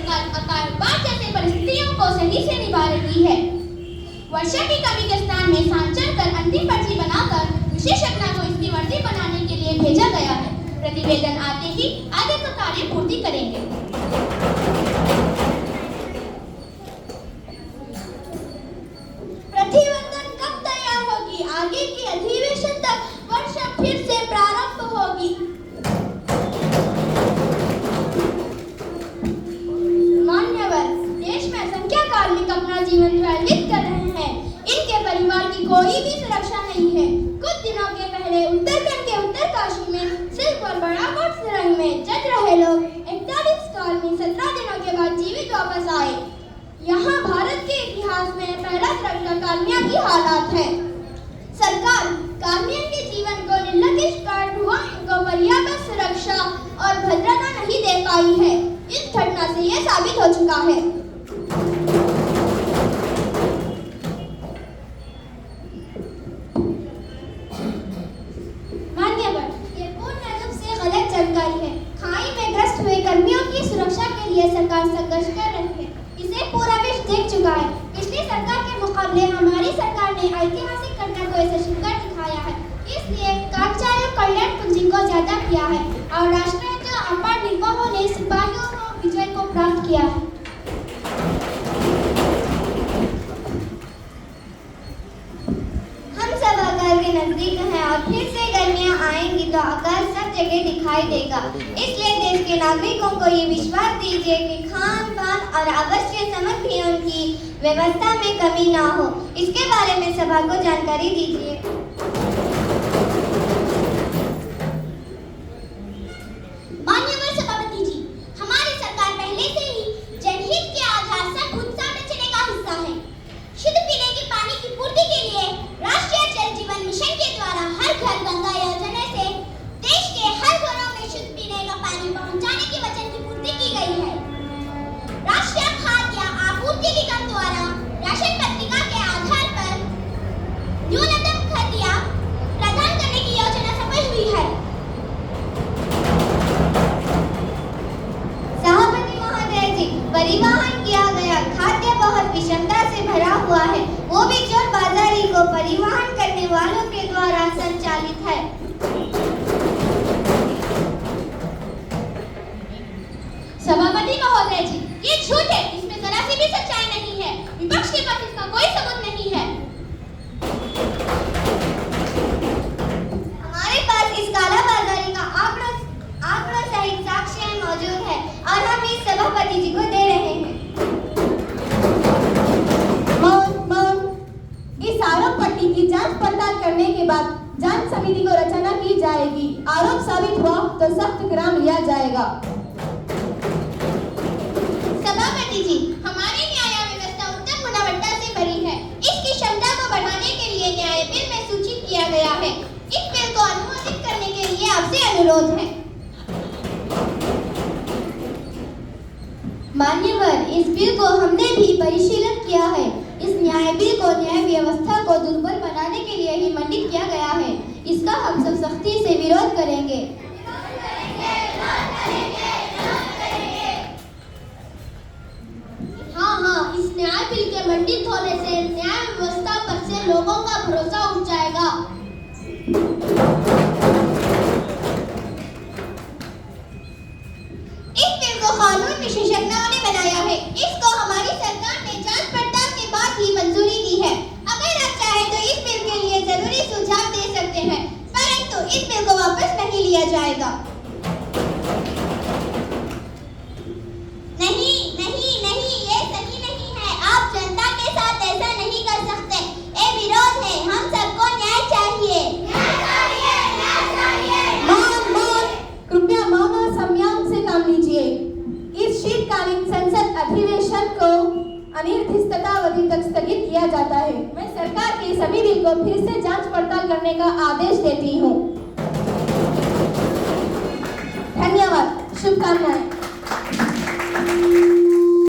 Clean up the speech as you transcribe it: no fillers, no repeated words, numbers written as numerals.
कारोबार जैसे परिस्थितियों को सही से निभा रही है। वर्षा की कमी के स्थान में सांचल कर अंतिम पर्ची बनाकर विशेषज्ञ को इसकी वर्दी बनाने के लिए भेजा गया है। प्रतिवेदन आते ही आगे का कार्य पूर्ति करेंगे। प्रतिवेदन कब तैयार होगी? आगे की अधिवेशन तक वर्षा फिर से प्रारंभ होगी। मान्यवर, देश में असंख्य कार्मिक अपना जीवन व्यतीत कर रहे हैं। इनके परिवार की कोई भी सुरक्षा नहीं है। कुछ दिनों के पहले उत्तराखंड के उत्तरकाशी में सिल्क और बड़ाकोट सुरंग में जज रहे लोग 41 कार्मिक 17 दिनों के बाद जीवित वापस आए। यहाँ भारत के इतिहास में पहला तरह का कार्मिया की हालात है। सरकार कार्मियों के जीवन को निर्लक्ष्य कर हुआ इनको पर्याप्त सुरक्षा और भद्रता नहीं दे पाई है। इस घटना से यह साबित हो चुका है। मान्यवर, ये पूर्ण रूप से गलत जानकारी है। खाई में ग्रस्त हुए कर्मियों की सुरक्षा के लिए सरकार संघर्ष कर रही है। इसे पूरा विश्व देख चुका है। पिछली सरकार के मुकाबले हमारी सरकार ने ऐतिहासिक घटना को यशस्वी कर दिखाया है। इसलिए कर्मचारियों कल्याण पूंजी को ज्यादा किया है और राष्ट्रीय अपार निर्वाहों ने सिपाहियों को विजय को प्राप्त किया है। हम सब अकाल के नजदीक हैं और फिर से गर्मियां आएंगी तो अकाल सब जगह दिखाई देगा। इसलिए देश के नागरिकों को ये विश्वास दीजिए कि खान पान और आवश्यक सामग्रियों की व्यवस्था में कमी ना हो। इसके बारे में सभा को जानकारी दीजिए। माननीय सभापति जी, हमारी सरकार पहले से ही जनहित के आधार से खुद से बचने का हिस्सा है। शुद्ध पीने के पानी की पूर्ति के लिए राष्ट्रीय जल जीवन मिशन के द्वारा हर घर गंगा योजना से देश के हर घरों में शुद्ध पीने का पानी पहुंचाने की वचन की पूर्ति की गई है। राष्ट्रीय खाद्य आपूर्ति निगम द्वारा राशन पत्रिका के आधार पर न्यूनतम खाद्य प्रदान करने की योजना सफल हुई है। सभापति महोदय जी, परिवहन किया गया खाद्य बहुत विषमता से भरा हुआ है, वो भी चोर बाजारी को परिवहन करने वालों के द्वारा संचालित है। सभापति महोदय जी, ये झूठ है, इसमें जरा सी भी सच्चाई नहीं है। विपक्ष के पास इसका कोई सबूत नहीं है। हमारे पास इस कालाबाजारी का आंकड़ों सहित साक्ष्य मौजूद है और हम इस सभापति जी को दे रहे हैं। इस आरोप पट्टी की जांच पड़ताल करने के बाद जांच समिति को रचना की जाएगी। आरोप साबित हुआ तो सख्त कदम लिया जाएगा। सभापति जी, हमारी न्याय व्यवस्था उत्तम गुणवत्ता से भरी है। इसकी क्षमता को बढ़ाने के लिए न्याय बिल में सूचित किया गया है। इस बिल को अनुमोदित करने के लिए आपसे अनुरोध है। मान्यवर, इस बिल को हमने भी परिशीलन किया है। इस न्याय बिल को न्याय व्यवस्था को दुर्बल बनाने के लिए ही मंडित किया गया है। इसका हम सब सख्ती से विरोध करेंगे। हाँ, इस न्याय बिल के मंडित होने से न्याय व्यवस्था पर से लोगों का भरोसा उठ जाएगा। इस बिल को कानून विशेषज्ञों ने बनाया है। इसको हमारी सरकार ने जांच पड़ताल के बाद ही मंजूरी दी है। अगर आप चाहें तो इस बिल के लिए जरूरी सुझाव दे सकते हैं, परंतु इस बिल को वापस नहीं लिया जाएगा। नहीं, ये सही नहीं है। आप जनता के साथ ऐसा नहीं कर सकते। ये विरोध है। हम सबको न्याय चाहिए। कृपया मौन और संयम से काम लीजिए। इस शीतकालीन संसद अधिवेशन को अनिर्दिष्टतावधि तक स्थगित किया जाता है। मैं सरकार के सभी बिल को फिर से जांच पड़ताल करने का आदेश देती हूँ। धन्यवाद। शुभकामनाएं।